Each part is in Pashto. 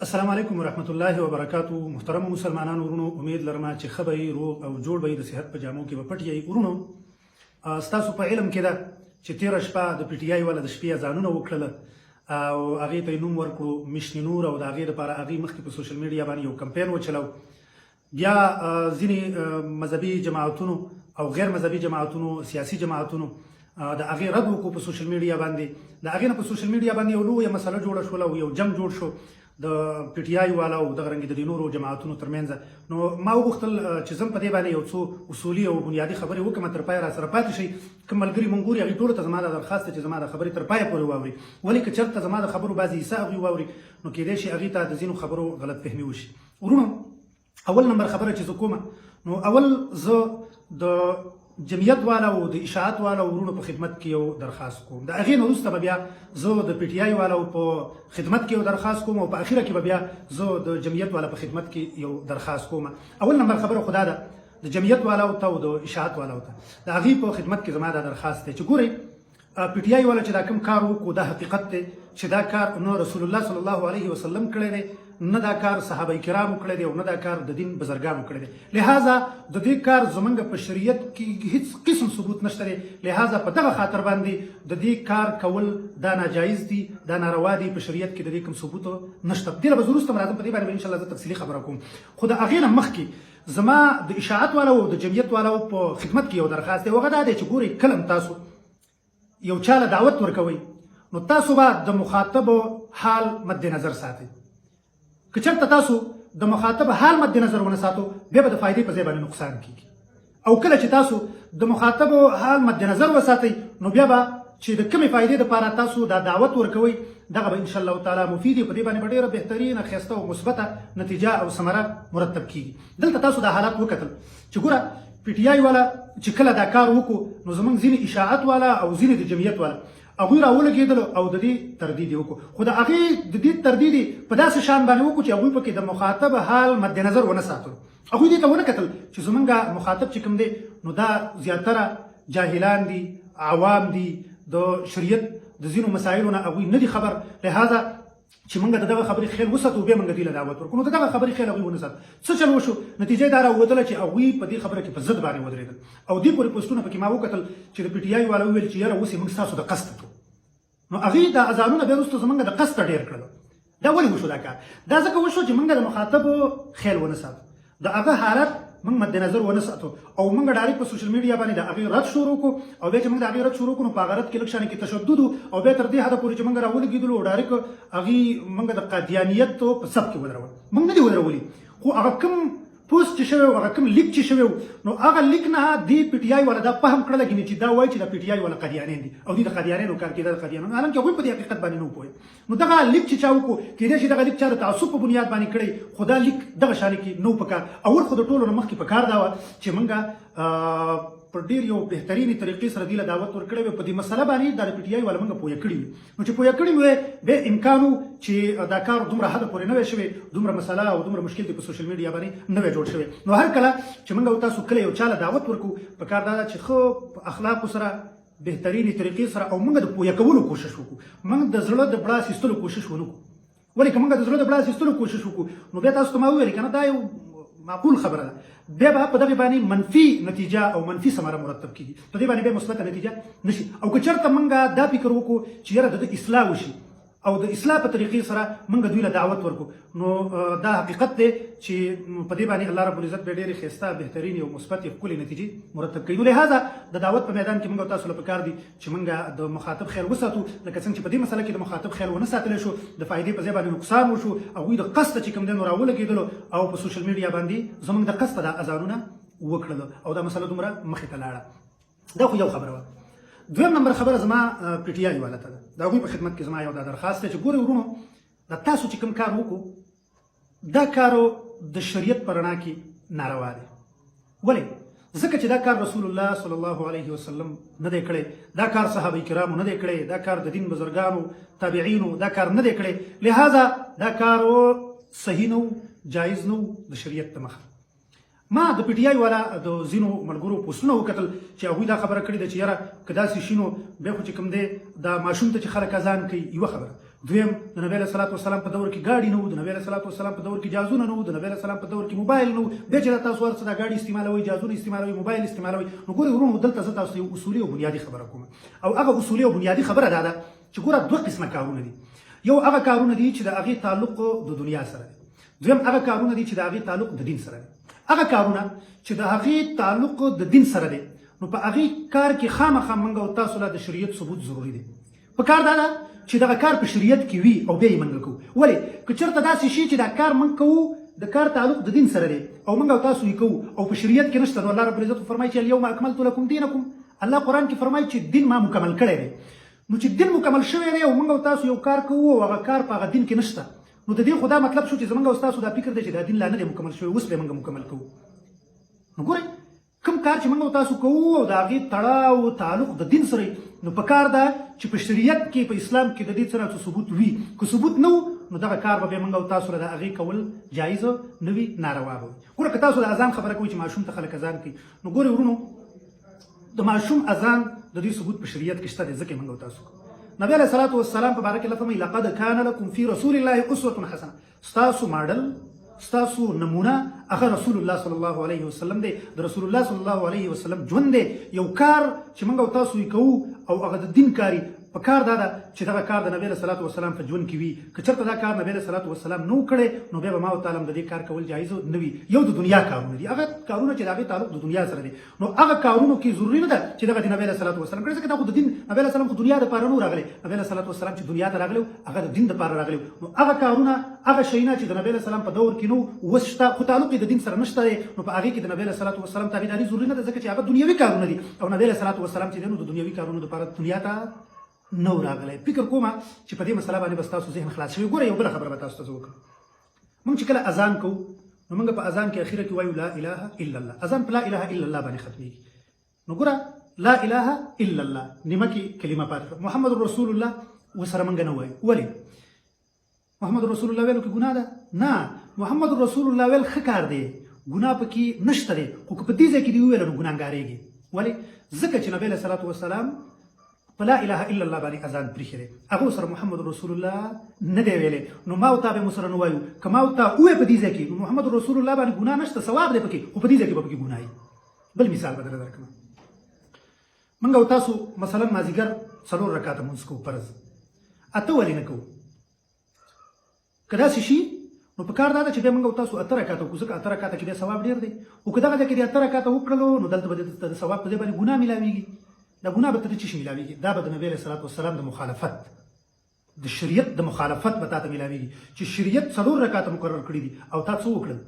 السلام علیکم ورحمت الله وبرکاتو. محترم مسلمانانو ورونو، امید لرم چې ښه به یې، روغ او جوړ به یې، د صحت په جامو کې به پټ یې. ورونو، ستاسو په علم کې ده چې تېره شپه د پی ټي آی والا د شپې اذانونه وکړله او هغې ته یې نوم ورکړو میشنې نور، او د هغې دپاره هغې مخکې په سوشل میډیا باندې یو کمپین وچلو. بیا ځینې مذهبي جماعتونو او غیر مذهبي جماعتونو، سیاسي جماعتونو د هغې رد وکړو په سوشل میډیا باندې. د هغې نه په سوشل میډیا باندې یو لویه مسله جوړه شوله او یو جنګ جوړ شو د پی ټي آی والا او دغه رنګې د دې نورو جماعتونو ترمنځ. نو ما وغوښتل چې زه په دې باندې یو څو اصولي او بنیادي خبرې وکړم، تر پایه راسره پاتې شئ. کوم ملګري مونږ ګوري هغې ټولو ته زما دا درخواست دی چې زما د خبرې تر پایه پورې واوري، ولې که چېرته زما د خبرو بعضې حصه هغوی واوري نو کیدای شي هغې ته د ځینو خبرو غلط فهمي وشي. ورونو، اول نمبر خبره چې زه کومه، نو اول زه د جمعیت والا او د اشاعت والا ورونو په خدمت کې یو درخواست کوم. د هغې نه وروسته به بیا زه د پی ټي آی والا په خدمت کې یو درخواست کوم، او په اخره کې به بیا زه د جمعیت والا په خدمت کې یو درخواست کوم. اول نمبر خبره خدا ده د جمعیت والا ته او د اشاعت والا ته، د هغې په خدمت کې زما دا درخواست دی چې ګورئ، پی ټي آی والا چې دا کوم کار وکړو دا حقیقت دی چې دا کار نه رسول الله صلی الله علیه وسلم کړی دی، نه دا کار صحابه کرامو کړی دی، او نه دا کار د دین بزرګانو کړی دی. لہذا د دې کار زمونږ په شریعت کې هیڅ قسم ثبوت نشته دی. لہذا په دغه خاطر باندې د دې کار کول دا ناجایز دي، دا ناروا دي. په شریعت کې د دې کوم ثبوت نشته. دې له به زه وروسته راځم، په دې باندې به انشاءالله زه تفصیلي خبره کوم. خو د هغې نه مخکې زما د اشاعت والا او د جمعیت والا په خدمت کې یو درخواست دی، او هغه دا دی چې ګورئ، کله هم تاسو یو چاله دعوت ورکوئ نو تاسو به د مخاطب حال مد نظر ساتئ. که چېرته تاسو د مخاطب حال مد نظر ونه ساتو، بیا به د فایدې په ځای باندې نقصان کیږي. او کله چې تاسو د مخاطب حال مد نظر وساتئ نو بیا به چې د کومې فایدې دپاره تاسو دا دعوت ورکوئ دغه به انشاءالله تعالی مفید وي. په دې باندې به ډېره بهترینه، ښایسته او مثبته نتیجه او ثمره مرتب کیږي. دلته تاسو دا حالات وکتل چې ګوره، پی ټي آی والا چې کله دا کار وکړو نو زموږ ځینې اشاعت والا او ځینې د جمعیت والا هغوی راولګېدلو او د دې تردید یې وکړو. خو د هغې د دې تردید یې په داسې شان باندې وکړو چې هغوی پکې د مخاطب حال مد نظر ونه ساتلو. هغوی دې ته ونه کتل چې زمونږ مخاطب چې کوم دی نو دا زیاتره جاهلان دي، عوام دي، د شریعت د ځینو مسایلو نه هغوی نه دي خبر. لہذا چې موږ د دغه خبرې خیال وساتو، بیا موږ دې له دعوت ورکړو. نو د دغه خبرې خیال هغوی ونه ساتو. څه چل وشو؟ نتیجه یې دا راووتله چې هغوی په دې خبره کې په ضد باندې ودرېدل. او دې پورې پوسټونه پکې ما وکتل چې د پی ټي آی والا وویل چې یاره اوس یې موږ ستاسو د قصد کوو. نو هغې دا اذانونه بیا وروسته زموږ د قصده ډېر کړل. دا ولې وشو دا کار؟ دا ځکه وشو چې موږ د مخاطب خیال ونه ساتو، د هغه حالت موږ مد نظر ونه ساتو، او موږ ډایرکټ په سوشل میډیا باندې د هغې رد شروع کړو. او بیا چې موږ د هغې رد شروع کړو نو په هغه رد کې لږ شانې کې تشدد و، او بیا تر دې حده پورې چې موږ راولګېدلو او ډایرکټ هغې موږ د قادیانیت په سب کې ودرول. موږ نه دي ودرولي، خو هغه کوم پوسټ چې شوی و، هغه کوم لیک چې شوی و، نو هغه لیک نه دې پی ټي آی والا دا فهم کړله چې دا وایي چې د پی ټي آی والا قادیانیان دي او دوی د قادیانیانو کار کوي، دا د قادیانیانو، حالانکه هغوی په دې حقیقت باندې نه وپوهېد. نو دغه لیک چې چا وکړو، کیدای شي دغه لیک چا د تعصب په بنیاد باندې کړی، خو دا لیک دغه شانې کې نه و پکار. اول خو د ټولو نه مخکې پکار دا وه چې موږ په ډېر یو بهترینې طریقې سره دې له دعوت ورکړی وی. په دې مسله باندې دا د پی ټي آی والا موږ پوهه کړي وي. نو چې پوهه کړي وی، بیا امکان و چې دا کار دومره حده پورې نه وی شوی، دومره مسله او دومره مشکل دې په سوشل میډیا باندې نه وی جوړ شوی. نو هر کله چې موږ او تاسو کله یو چا له دعوت ورکړو، پکار دا ده چې ښه په اخلاقو سره، بهترینې طریقې سره، او موږ د پوهه کولو کوشش وکړو. موږ د زړه د بړه اخیستلو کوشش ونه کړو. ولې که موږ د زړه د بړه اخیستلو کوشش وکړو نو بیا تاسو ته ما وویل که نه، دا یو معقول خبره ده، بیا به په دغې باندې منفي نتیجه او منفي ثمره مرتب کېږي، په دې باندې بیا مثبته نتیجه نشي. او که چېرته موږ دا فکر وکړو چې یاره د اصلاح وشي او د اصلاح په طریقې سره موږ دوی له دعوت ورکړو، نو دا حقیقت دی چې په دې باندې الله رب العزت به ډېرې ښایسته، بهترینې او مثبتې ښکلې نتیجې مرتب کوي. نو لهذا د دعوت په میدان کې موږ او تاسو له پکار دي چې موږ د مخاطب خیال وساتو، لکه څنګه چې په دې مسله کې د مخاطب خیال ونه ساتلی شو، د فایدې په ځای باندې نقصان وشو. هغوی د قصده چې کوم دی نو راولګېدلو او په سوشل میډیا باندې زموږ د قصده دا اذانونه وکړله او دا مسله دومره مخې ته لاړه. دا خو یو خبره وه. دویم نمبر خبره زما پی ټي آی والا ته ده. د هغوی په خدمت کې زما یو دا درخواست دی چې ګورئ ورونو، دا تاسو چې کوم کار وکړو دا کارو د شریعت په رڼا کې ناروا دی. ولې؟ ځکه چې دا کار رسول الله صلی الله علیه وسلم نه دی کړی، دا کار صحابه کرامو نه دی کړی، دا کار د دین بزرګانو تابعینو دا کار نه دی کړی. لہذا دا کار صحیح نه و، جایز نه و د شریعت د مخه. ما د پی ټي آی والا د ځینو ملګرو پوسټونه وکتل چې هغوی دا خبره کړې ده چې یاره که داسې شي نو بیا خو چې کوم دی دا ماشوم ته چې خلک اذان کوي یوه خبره، دویم د نبی علیه الصلاة والسلام په دور کې ګاډي نه وو، د نبی علیه الصلاة والسلام په دور کې جهازونه نه وو، د نبی علیه السلام په دور کې موبایل نه وو. بیا چې تاسو ورڅ دا ګاډي استعمالوي، جهازونه استعمالوي، موبایل استعمالوي، نو ګورئ ورونو دلته زه تاسو یو اصولي او بنیادي خبره کوم، او هغه اصولي او بنیادي خبره دا ده چې ګوره دوه قسمه کارونه دي. یو هغه کارونه دي چې د هغې تعلق د دنیا سره دی، دویم هغه کارونه دي چې د هغې تعلق د دین سره دی. هغه کارونه چې د هغې تعلق د دین سره دی، نو په هغې کار کې خامخا موږ او تاسو له د شریعت ثبوت ضروري دی. په کار دا ده چې دغه کار په شریعت کې وي او بیا یې موږ کوو. ولې که چېرته داسې شي چې دا کار موږ کوو د کار تعلق د دین سره دی او موږ او تاسو یې کوو او په شریعت کې نشته، نو الله رب العزت فرمایي چې الیوم اکملت لکم دینکم. الله قرآن کې فرمایي چې دین ما مکمل کړی دی. نو چې دین مکمل شوی دی او موږ او تاسو یو کار کوو او هغه کار په هغه دین کې نشته، نو د دې خو دا مطلب شو چې زموږ او تاسو دا فکر دی چې دا دین لا نه دی مکمل شوی، اوس به موږ مکمل کوو. نو ګورئ کوم کار چې موږ او تاسو کوو او د هغې تړاو تعلق د دین سره، نو په کار ده چې په شریعت کې په اسلام کې د دې سره څه ثبوت وي. که ثبوت نه وو نو دغه کار به بیا موږ او تاسو له د هغې کول جایز نه وي، ناروا به وي. ګوره که تاسو د اذان خبره کوئ چې ماشوم ته خلک اذان کوي، نو ګورئ ورونو د ماشوم اذان د دې ثبوت په شریعت کې شته دی، ځکه موږ او تاسو کوو. نبی علیه الصلاة والسلام په باره کې الله فرمایي لقد کان لکم فی رسول الله اسوة حسنه. ستاسو ماډل، ستاسو نمونه هغه رسول الله صلی الله علیه وسلم دی. د رسول الله صلی الله علیه وسلم ژوند دی. یو کار چې موږ او تاسو یې کوو او هغه د دین کاري، په کار دا ده چې دغه کار د نبی علیه الصلاة والسلام په ژوند کې وي. که چېرته دا کار نبی علیه الصلاة والسلام نه و کړی، نو بیا به ما او تعالی د دې کار کول جایز نه وي. یو د دنیا کارونه دي، هغه کارونه چې د هغې تعلق د دنیا سره دی، نو هغه کارونو کې ضروري نه ده چې دغه د نبی علیه الصلاة والسلام کړی، ځکه دا خو د دین نبی علیه السلام خو دنیا دپاره نه و راغلی. نبی علیه الصلاة والسلام چې دنیا ته راغلی و هغه د دین دپاره راغلی و. نو هغه کارونه، هغه شیونه چې د نبی علیه السلام په دور کې نه و، اوس شته خو تعلق یې د دین سره نشته دی، نو په هغې کې د نبی علیه الصلاة والسلام تابعداري ضروري نه ده، ځکه چې هغه دنیوي کارونه دي او نبی علیه الصلاة والسلام چې دی نو د دنیوي کارونو دپاره دنیا ته نه و راغلی. فکر کومه چې په دې مسله باندې به ستاسو ذهن خلاص شوي. ګوره یو بله خبره به تاسو ته زه وکړم. موږ چې کله اذان کوو، نو موږ په اذان کې اخیره کې وایو لا اله الا الله. اذان په لا اله الا الله باندې ختمېږي. نو ګوره لا اله الا الله نیمه کې کلمه پاتې کړه، محمد رسول الله ورسره موږ نه وایو. ولې؟ محمد رسول الله ویلو کې ګناه ده؟ نه، محمد رسول الله ویل ښه کار دی، ګناه پکې نشته دی، خو که په دې ځای کې دې وویله نو ګناهګارېږي. ولې؟ ځکه چې نبی علیه الصلاة والسلام په لا اله الا الله باندې اذان پرېښی دی، هغه سره محمد رسول الله نه دی ویلی. نو ما او تا به مو سره نه وایو. که ما او تا ووایې په دې ځای کې، نو محمد رسول الله باندې ګناه نشته، ثواب دی پکې، خو په دې ځای کې به پکې ګناه وي. بل مثال به درله درکړم. موږ او تاسو مثلا مازدیګر 4 رکعاته لمونځ کوو فرض، 8 ولې نه کوو؟ که داسې شي نو په کار دا ده چې بیا موږ او تاسو 8 رکعاته وکړو، ځکه 8 رکعاته کې بیا ثواب ډېر دی. خو که دغه ځای کې د 8 رکعاته وکړلو نو دلته به د ثواب په ځای باندې ګناه میلاویږي. دا ګناه به ته څه شي میلاویږي؟ دا به د نبی علیه الصلاة والسلام د مخالفت، د شریعت د مخالفت به تا ته میلاویږي چې شریعت 4 رکعاته مقرر کړي دي او تا څه وکړل؟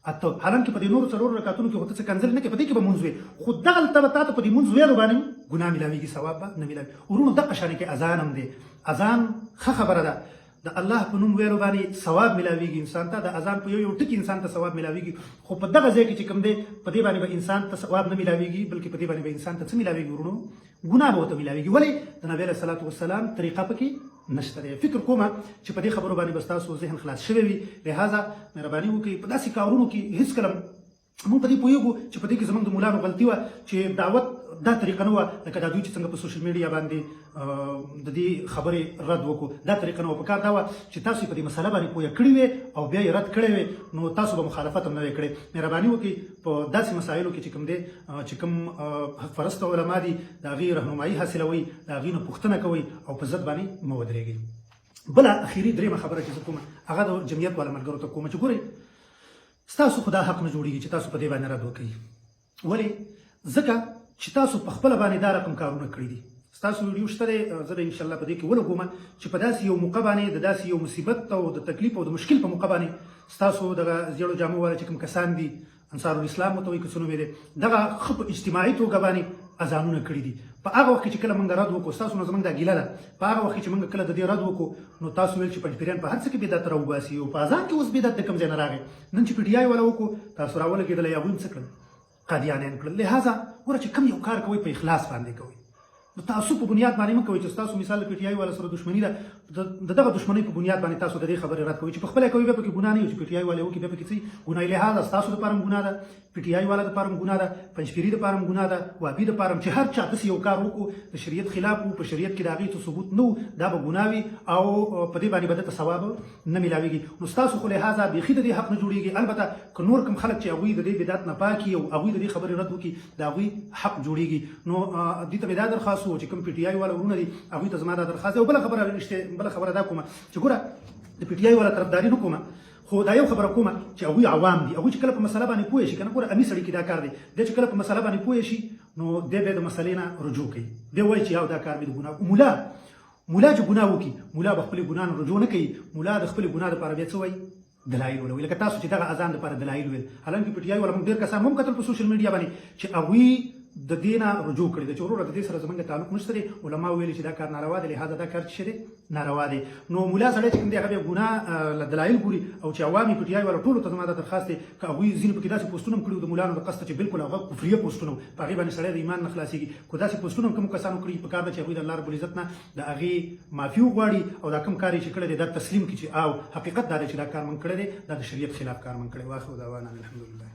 8. حالانکه په دې نورو 4 رکعتونو کې خو ته څه کنځل نه کوې، په دې کې به مونځ وې، خو دغلته به تا ته په دې مونځ ویلو باندې ګناه میلاویږي، ثواب به نه میلاوي. ورونو دغه شانې کې اذان هم دی. اذان ښه خبره ده، د الله په نوم ویلو باندې ثواب میلاویږي انسان ته. د اذان په یو ټکي انسان ته ثواب میلاویږي، خو په دغه ځای کې چې کوم دی په دې باندې به انسان ته ثواب نه میلاویږي، بلکې په دې باندې به انسان ته څه میلاویږي ورونو؟ ګناه به ورته میلاویږي. ولې؟ د نبی علیه الصلاة والسلام طریقه پکې نشته دی. فکر کومه چې په دې خبرو باندې به ستاسو ذهن خلاص شوی وي. لهذا مهرباني وکړئ په داسې کارونو کې هېڅکله موږ په دې پوهېږو چې په دې کې زموږ د مولانو غلطي وه چې دعوت دا طریقه نه وه، لکه دا دوی چې څنګه په سوشل میډیا باندې د دې خبرې رد وکړو، دا طریقه نه وه. په کار دا وه چې تاسو په دې مسله باندې پوهه کړې وې او بیا یې رد کړی وې، نو تاسو به مخالفت هم نه وې کړی. مهرباني وکړئ په داسې مسایلو کې چې کوم دی چې کوم حق پرسته علما دي د هغې رهنمایي حاصلوئ، د هغې نه پوښتنه کوئ او په ضد باندې مه ودرېږئ. بله اخري درېیمه خبره چې زه کومه هغه د جمعیت والا ملګرو ته کومه چې ګورئ ستاسو خو دا حق نه جوړېږي چې تاسو په دې باندې رد وکړئ. ولې؟ ځکه چې تاسو په خپله باندې دا رقم کارونه کړي دي. ستاسو ویډیو شته دی، زه به انشاءالله په دې کې ولګوم چې په داسې یو موقع باندې د داسې یو مصیبت او د تکلیف او د مشکل په موقع باندې ستاسو دغه زیړو جامو والا چې کوم کسان دي، انصار الاسلام ورته وایي که څه نوم یې دی، دغه ښه په اجتماعي توګه باندې اذانونه کړي دي. په هغه وخت کې چې کله موږ رد وکړو، ستاسو نه زموږ دا ګیله ده، په هغه وخت کې چې موږ کله د دې رد وکړو نو تاسو ویل چې پنجپیریان په هر څه کې بدعت راوباسي او په اذان کې اوس بدعت د کوم ځای نه راغی. نن چې پی ټي آی والا وکړو تاسو راولګېدل، یا هغوی هم څه کړل؟ قادیانیان کړل. لهذا ګوره چې کوم یو کار کوئ په اخلاص باندې کوئ. نو تعصب په بنیاد باندې مه کوئ چې ستاسو مثال پی ټی آی والا سره دښمني ده د دغه دښمنۍ په بنیاد باندې تاسو د دې خبرې رد کوئ چې په خپله کوي بیا پکې ګناه نه وي چې پی ټی آی والا وکړي بیا پکې څه ګناه لحاظه ستاسو دپاره هم ګناه ده پی ټی آی والا دپاره هم ګناه ده پنجپیري دپاره هم ګناه ده وهابي دپاره هم چې هر چا داسې یو کار وکړو د شریعت خلاف وو په شریعت کې د هغې څه ثبوت نه وو دا به ګناه وي او په دې باندې به دته ثواب نه میلاویږي نو ستاسو خو لحاظه بیخي د دې حق نه جوړېږي البته که نور کوم خلک چې هغوی د دې بدعت نه پاک وي او هغوی د دې خبرې رد وکړي د هغوی حق جوړېږي نو دې ته مې دا درخواست و چې کوم پی ټی آی والا ورونه دي هغوی ته زما دا درخواست دی او بله خبره دا کومه چې ګوره د پی ټی آی والا طرفداري نه کومه خو دا یو خبره کومه چې هغوی عوام دي هغوی چې کله په مسله باندې پوه شي که نه ګوره امي سړي کې دا کار دی دی چې کله په مسله باندې پوه شي نو دی بیا د مسلې نه رجوع کوي دی وایي چې یو دا کار مې د ګناه مولا چې ګناه وکړي مولا به خپلې ګناه نه رجوع نه کوي مولا د خپلې ګناه دپاره بیا څه وایي دلایل ولوي لکه تاسو چې دغه اذان لپاره دلایل ویل حالانکه پی ټی آی والا موږ ډېر کسان هم کتل په سوشل میډیا باندې چې هغوی د دې نه رجوع کړي ده چې وروره د دې سره زموږ تعلق نشته دی علما ویلي چې دا کار ناروا دی لهذا دا کار چې دی ناروا دی نو مولا سړی چې کوم دی هغه بیا ګناه له دلایل ګوري او چې عوامي پی ټی آی والا ټولو ته زما دا درخواست دی که هغوی ځینې پکې داسې پوسټونه هم کړي د مولانو د قصده چې بالکل هغه کفریه پوسټونه په هغې باندې سړی د ایمان نه خلاصېږي خو داسې پوسټونه هم کوم کسانو کړي په کار ده چې هغوی د الله رب العزت نه د هغې معافي وغواړي او دا کوم کار یې چې کړی دی دا تسلیم کړي چې او حقیقت دا دی چې دا کار من کړی دی دا د شریعت خلاف کار من کړی واخر دعوانا الحمدلله